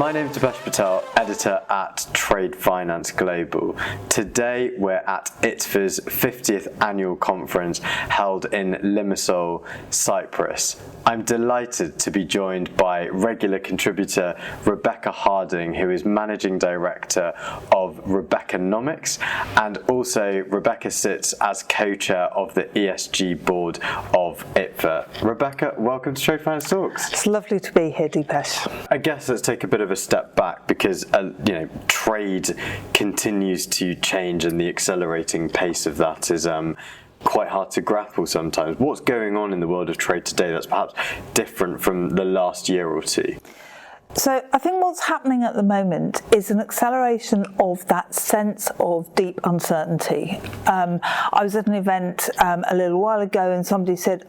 My name is Rebecca Patel, editor at Trade Finance Global. Today we're at ITFA's 50th annual conference held in Limassol, Cyprus. I'm delighted to be joined by regular contributor Rebecca Harding, who is Managing Director of Rebeccanomics, and also Rebecca sits as co-chair of the ESG board of ITFA. Rebecca, welcome to Trade Finance Talks. It's lovely to be here, Deepesh. I guess let's take a bit of a step back because trade continues to change, and the accelerating pace of that is quite hard to grapple sometimes. What's going on in the world of trade today that's perhaps different from the last year or two? So I think what's happening at the moment is an acceleration of that sense of deep uncertainty. I was at an event a little while ago and somebody said,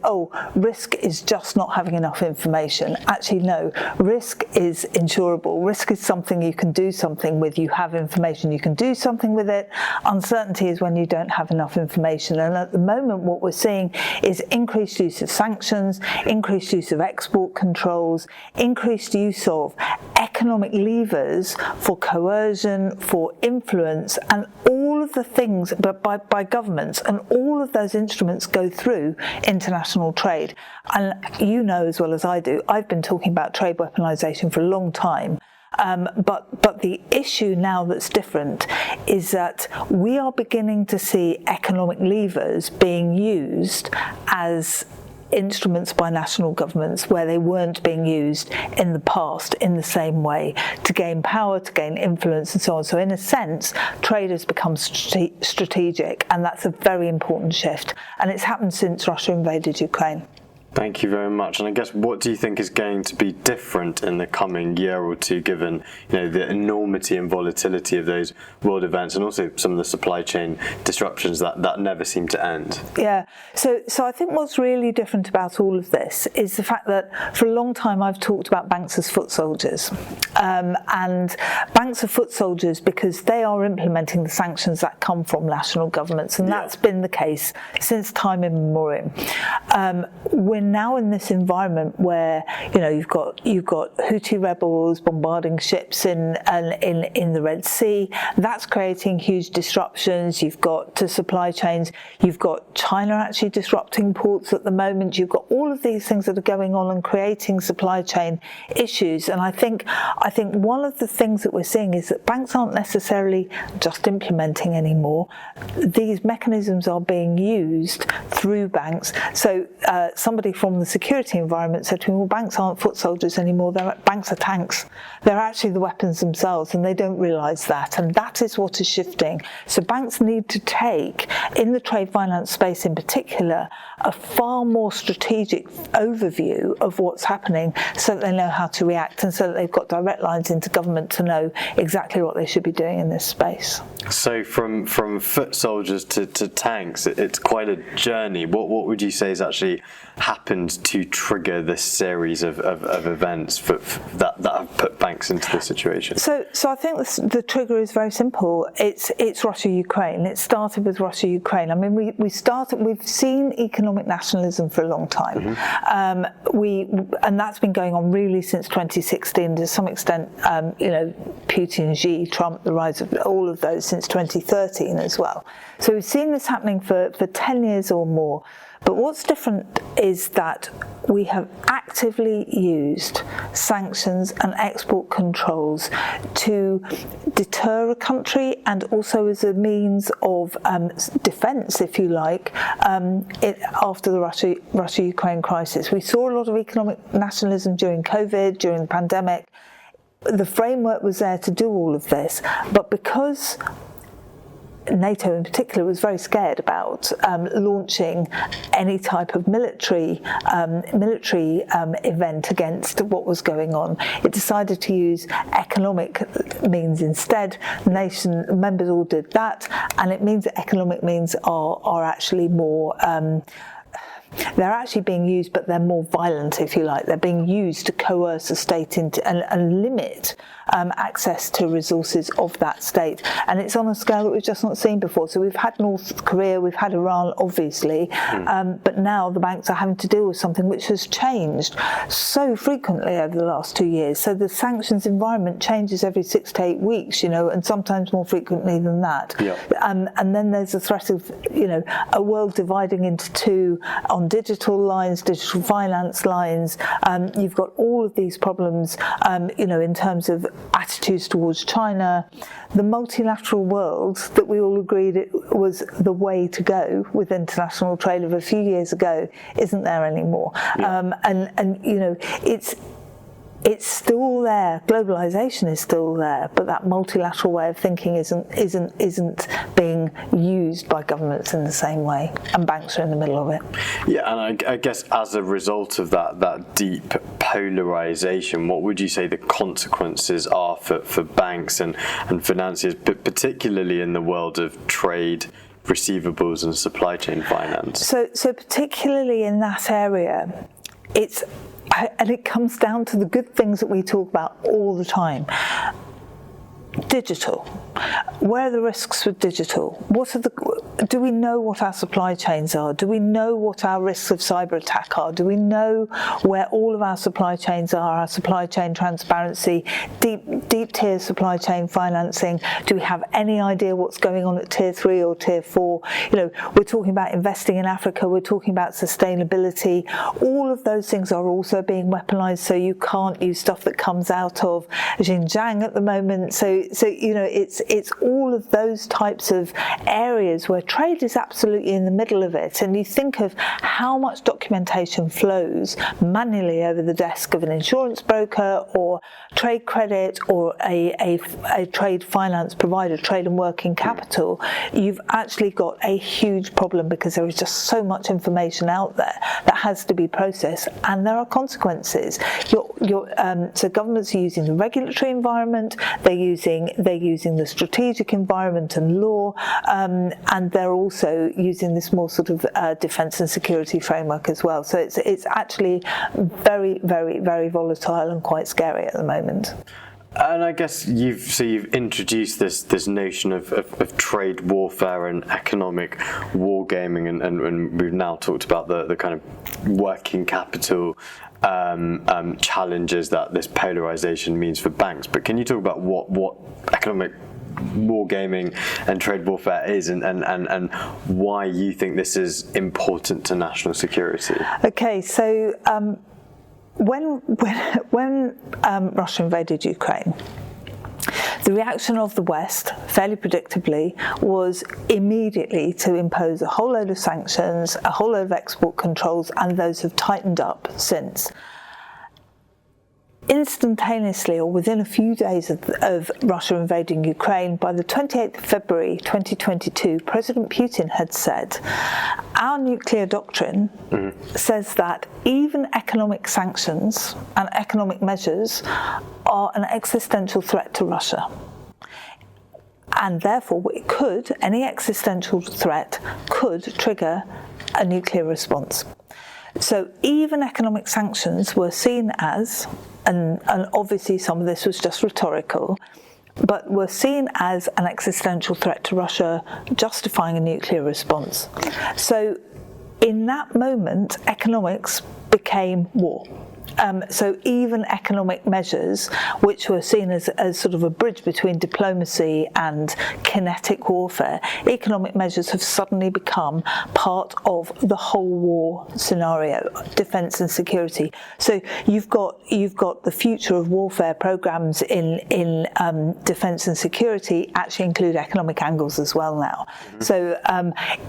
risk is just not having enough information. Actually, no, risk is insurable. Risk is something you can do something with. You have information, you can do something with it. Uncertainty is when you don't have enough information. And at the moment, what we're seeing is increased use of sanctions, increased use of export controls, increased use of economic levers for coercion, for influence, and all of the things by governments, and all of those instruments go through international trade. And you know as well as I do, I've been talking about trade weaponization for a long time. But the issue now that's different is that we are beginning to see economic levers being used as instruments by national governments where they weren't being used in the past in the same way, to gain power, to gain influence and so on. So in a sense, trade has become strategic, and that's a very important shift. And it's happened since Russia invaded Ukraine. Thank you very much. And I guess, what do you think is going to be different in the coming year or two, given the enormity and volatility of those world events, and also some of the supply chain disruptions that never seem to end? Yeah. So I think what's really different about all of this is the fact that for a long time I've talked about banks as foot soldiers, and banks are foot soldiers because they are implementing the sanctions that come from national governments, and that's been the case since time immemorial. We're now in this environment where you've got Houthi rebels bombarding ships in the Red Sea. That's creating huge disruptions. You've got to supply chains. You've got China actually disrupting ports at the moment. You've got all of these things that are going on and creating supply chain issues. And I think one of the things that we're seeing is that banks aren't necessarily just implementing anymore. These mechanisms are being used through banks. So somebody from the security environment said to me, well, banks aren't foot soldiers anymore, banks are tanks. They're actually the weapons themselves, and they don't realise that, and that is what is shifting. So banks need to take, in the trade finance space in particular, a far more strategic overview of what's happening so that they know how to react, and so that they've got direct lines into government to know exactly what they should be doing in this space. So from foot soldiers to tanks, it's quite a journey. What would you say is actually happened to trigger this series of events that have put banks into this situation? So I think the trigger is very simple. It's Russia-Ukraine. It started with Russia-Ukraine. I mean, we've seen economic nationalism for a long time. Mm-hmm. And that's been going on really since 2016. To some extent, Putin, Xi, Trump, the rise of all of those since 2013 as well. So we've seen this happening for 10 years or more. But what's different is that we have actively used sanctions and export controls to deter a country, and also as a means of defence, if you like, after the Russia-Ukraine crisis. We saw a lot of economic nationalism during COVID, during the pandemic. The framework was there to do all of this, but because NATO in particular was very scared about launching any type of military event against what was going on, it decided to use economic means instead. Nation members all did that, and it means that economic means are actually more they're actually being used, but they're more violent, if you like. They're being used to coerce a state into and limit access to resources of that state. And it's on a scale that we've just not seen before. So we've had North Korea, we've had Iran, obviously, but now the banks are having to deal with something which has changed so frequently over the last 2 years. So the sanctions environment changes every 6 to 8 weeks, and sometimes more frequently than that. Yeah. And then there's the threat of, a world dividing into two on digital lines, digital finance lines. You've got all of these problems, in terms of attitudes towards China. The multilateral world that we all agreed it was the way to go with international trade of a few years ago isn't there anymore. Yeah. It's still there. Globalization is still there, but that multilateral way of thinking isn't being used by governments in the same way, and banks are in the middle of it. Yeah, and I guess as a result of that deep polarization, what would you say the consequences are for banks and financiers, particularly in the world of trade, receivables, and supply chain finance? So particularly in that area, and it comes down to the good things that we talk about all the time. Digital. Where are the risks with digital? Do we know what our supply chains are? Do we know what our risks of cyber attack are? Do we know where all of our supply chains are, our supply chain transparency, deep tier supply chain financing? Do we have any idea what's going on at tier 3 or tier 4? We're talking about investing in Africa, we're talking about sustainability. All of those things are also being weaponized, so you can't use stuff that comes out of Xinjiang at the moment. So it's all of those types of areas where trade is absolutely in the middle of it. And you think of how much documentation flows manually over the desk of an insurance broker or trade credit or a trade finance provider, trade and working capital. You've actually got a huge problem because there is just so much information out there that has to be processed, and there are consequences. So governments are using the regulatory environment, they're using the strategic environment and law, and they're also using this more sort of defence and security framework as well. So it's actually very, very, very volatile and quite scary at the moment. And I guess you've introduced this notion of trade warfare and economic wargaming, and we've now talked about the kind of working capital challenges that this polarization means for banks. But can you talk about what economic wargaming and trade warfare is, and why you think this is important to national security? Okay, so when Russia invaded Ukraine, the reaction of the West, fairly predictably, was immediately to impose a whole load of sanctions, a whole load of export controls, and those have tightened up since. Instantaneously, or within a few days of Russia invading Ukraine, by the 28th of February 2022, President Putin had said, our nuclear doctrine says that even economic sanctions and economic measures are an existential threat to Russia. And therefore, any existential threat could trigger a nuclear response. So even economic sanctions were seen as, and obviously some of this was just rhetorical, but were seen as an existential threat to Russia, justifying a nuclear response. So in that moment, economics became war. So even economic measures, which were seen as sort of a bridge between diplomacy and kinetic warfare, economic measures have suddenly become part of the whole war scenario, defence and security. So you've got the future of warfare programs in defence and security actually include economic angles as well now. So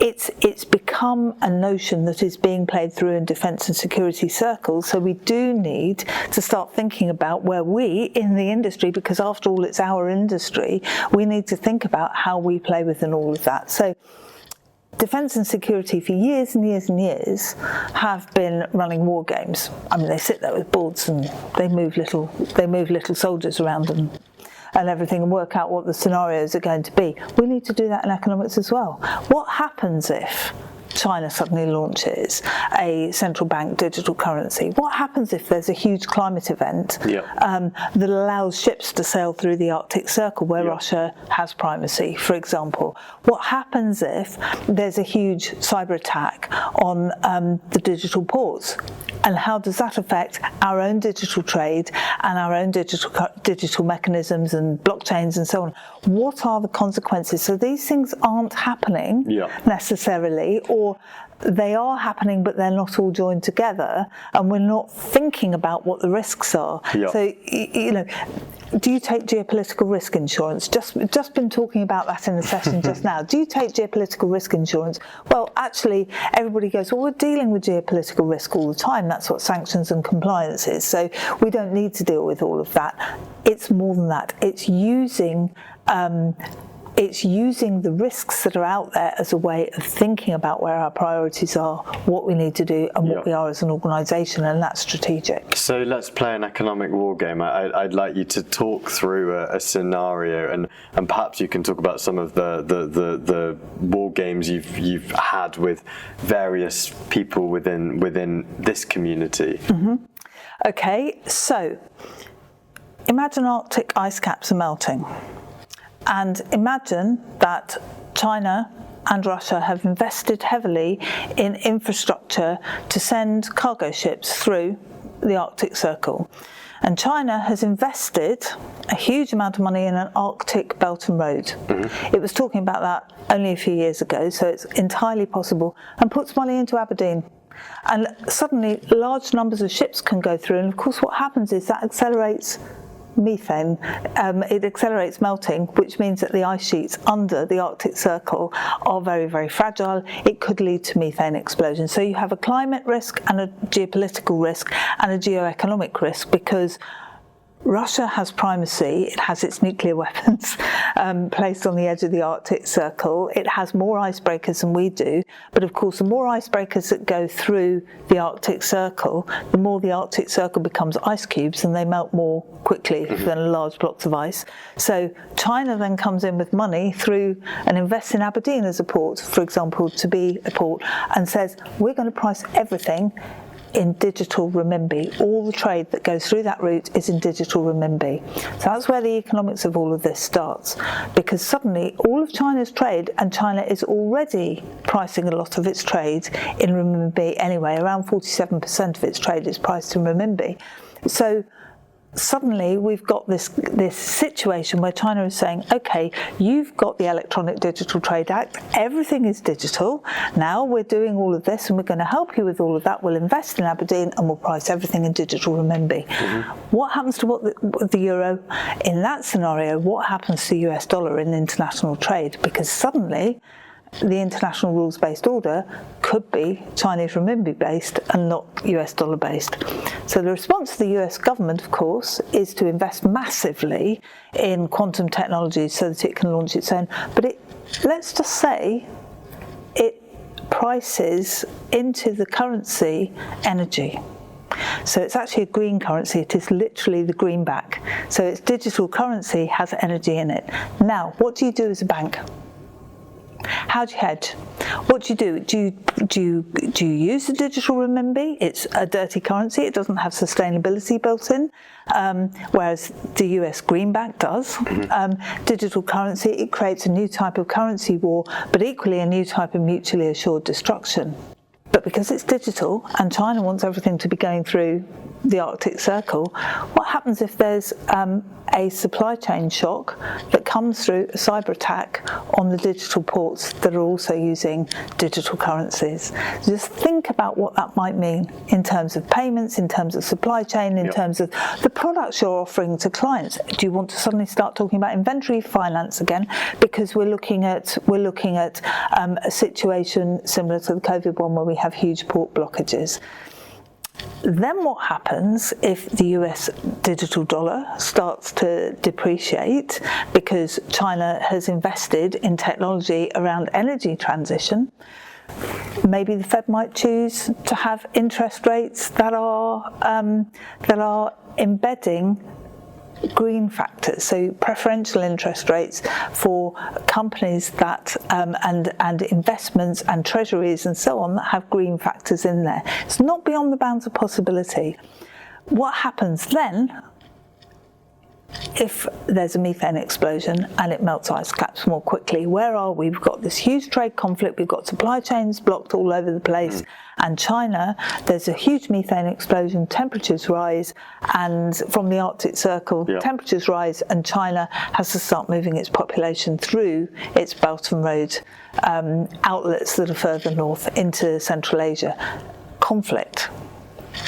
it's become a notion that is being played through in defence and security circles. So we do need to start thinking about where we in the industry, because after all it's our industry, we need to think about how we play within all of that. So defence and security for years and years and years have been running war games. I mean, they sit there with boards and they move little soldiers around them and everything and work out what the scenarios are going to be. We need to do that in economics as well. What happens if China suddenly launches a central bank digital currency? What happens if there's a huge climate event that allows ships to sail through the Arctic Circle where Russia has primacy, for example? What happens if there's a huge cyber attack on the digital ports? And how does that affect our own digital trade and our own digital mechanisms and blockchains and so on? What are the consequences? So these things aren't happening necessarily, or they are happening but they're not all joined together, and we're not thinking about what the risks are. So, you know, do you take geopolitical risk insurance? Just been talking about that in the session just now. Do you take geopolitical risk insurance? Well, actually, everybody goes, well, we're dealing with geopolitical risk all the time. That's what sanctions and compliance is. So we don't need to deal with all of that. It's more than that. It's using the risks that are out there as a way of thinking about where our priorities are, what we need to do, and what we are as an organisation, and that's strategic. So let's play an economic war game. I'd like you to talk through a scenario, and perhaps you can talk about some of the war games you've had with various people within this community. Okay, so imagine Arctic ice caps are melting. And imagine that China and Russia have invested heavily in infrastructure to send cargo ships through the Arctic Circle. And China has invested a huge amount of money in an Arctic Belt and Road. It was talking about that only a few years ago, so it's entirely possible, and puts money into Aberdeen. And suddenly large numbers of ships can go through, and of course what happens is that accelerates methane. It accelerates melting, which means that the ice sheets under the Arctic Circle are very, very fragile. It could lead to methane explosion. So you have a climate risk and a geopolitical risk and a geoeconomic risk, because Russia has primacy. It has its nuclear weapons placed on the edge of the Arctic Circle. It has more icebreakers than we do. But of course, the more icebreakers that go through the Arctic Circle, the more the Arctic Circle becomes ice cubes, and they melt more quickly than large blocks of ice. So China then comes in with money through and invests in Aberdeen as a port, for example, to be a port, and says, we're going to price everything in digital renminbi. All the trade that goes through that route is in digital renminbi. So that's where the economics of all of this starts, because suddenly all of China's trade, and China is already pricing a lot of its trade in renminbi anyway, around 47% of its trade is priced in renminbi. So suddenly we've got this situation where China is saying, okay, you've got the Electronic Digital Trade Act, everything is digital, now we're doing all of this and we're going to help you with all of that, we'll invest in Aberdeen and we'll price everything in digital renminbi. What happens to the euro? In that scenario, what happens to the US dollar in international trade? Because suddenly the international rules-based order could be Chinese renminbi based and not US dollar based. So the response of the US government, of course, is to invest massively in quantum technologies so that it can launch its own. But let's just say it prices into the currency energy. So it's actually a green currency. It is literally the greenback. So its digital currency has energy in it. Now, what do you do as a bank? How do you hedge? What do you do? Do you use the digital renminbi? It's a dirty currency. It doesn't have sustainability built in, whereas the US greenback does. Digital currency, it creates a new type of currency war, but equally a new type of mutually assured destruction. But because it's digital and China wants everything to be going through the Arctic Circle, what happens if there's a supply chain shock that comes through a cyber attack on the digital ports that are also using digital currencies? Just think about what that might mean in terms of payments, in terms of supply chain, in terms of the products you're offering to clients. Do you want to suddenly start talking about inventory finance again? Because we're looking at a situation similar to the COVID one where we have huge port blockages. Then what happens if the US digital dollar starts to depreciate because China has invested in technology around energy transition? Maybe the Fed might choose to have interest rates that are embedding green factors, so preferential interest rates for companies that and investments and treasuries and so on that have green factors in there. It's not beyond the bounds of possibility. What happens then if there's a methane explosion and it melts ice caps more quickly? Where are we? We've got this huge trade conflict, we've got supply chains blocked all over the place, and China, there's a huge methane explosion, temperatures rise, and from the Arctic Circle, temperatures rise, and China has to start moving its population through its Belt and Road outlets that are further north into Central Asia. Conflict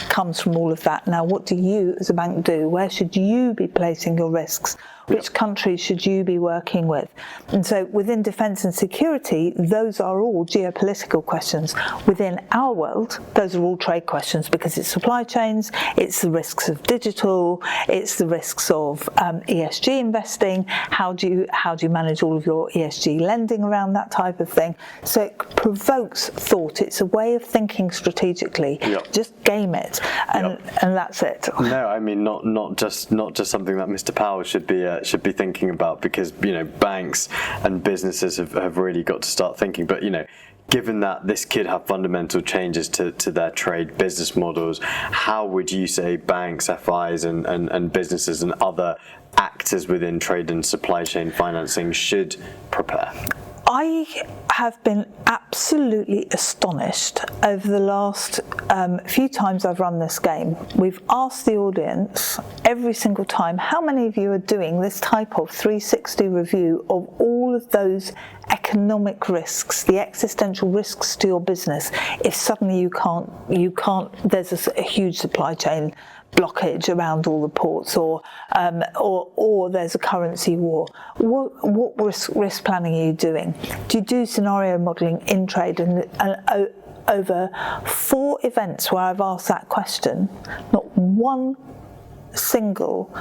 comes from all of that. Now, what do you as a bank do? Where should you be placing your risks? Which countries should you be working with? And so within defence and security, those are all geopolitical questions. Within our world, those are all trade questions, because it's supply chains, it's the risks of digital, it's the risks of ESG investing. How do you manage all of your ESG lending around that type of thing? So it provokes thought. It's a way of thinking strategically. Just game it, and that's it. No, I mean not just something that Mr. Powell should be thinking about, because banks and businesses have really got to start thinking. But given that this could have fundamental changes to their trade business models, how would you say banks, FIs and businesses and other actors within trade and supply chain financing should prepare? I have been absolutely astonished over the last few times I've run this game. We've asked the audience every single time, how many of you are doing this type of 360 review of all of those economic risks, the existential risks to your business, if suddenly you can't, there's a huge supply chain blockage around all the ports, or there's a currency war. What risk planning are you doing? Do you do scenario modelling in trade? And over 4 events where I've asked that question, not one single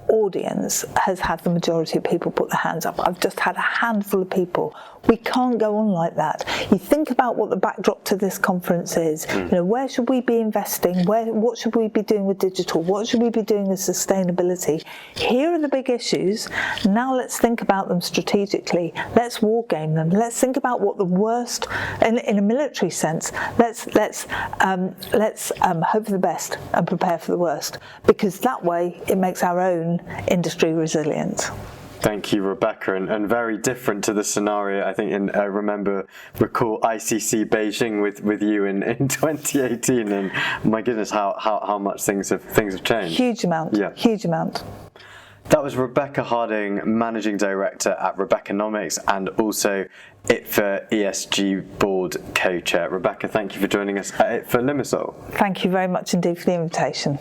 audience has had the majority of people put their hands up. I've just had a handful of people. We can't go on like that. You think about what the backdrop to this conference is. Where should we be investing? What should we be doing with digital? What should we be doing with sustainability? Here are the big issues. Now let's think about them strategically. Let's war game them. Let's think about what the worst, in a military sense, let's hope for the best and prepare for the worst, because that way it makes our own industry resilient. Thank you, Rebecca, and very different to the scenario, I think, I recall ICC Beijing with you in 2018, and my goodness, how much things have changed. Huge amount. Huge amount. That was Rebecca Harding, Managing Director at Rebeccanomics and also ITFA ESG Board Co-Chair. Rebecca, thank you for joining us at ITFA Limassol. Thank you very much indeed for the invitation.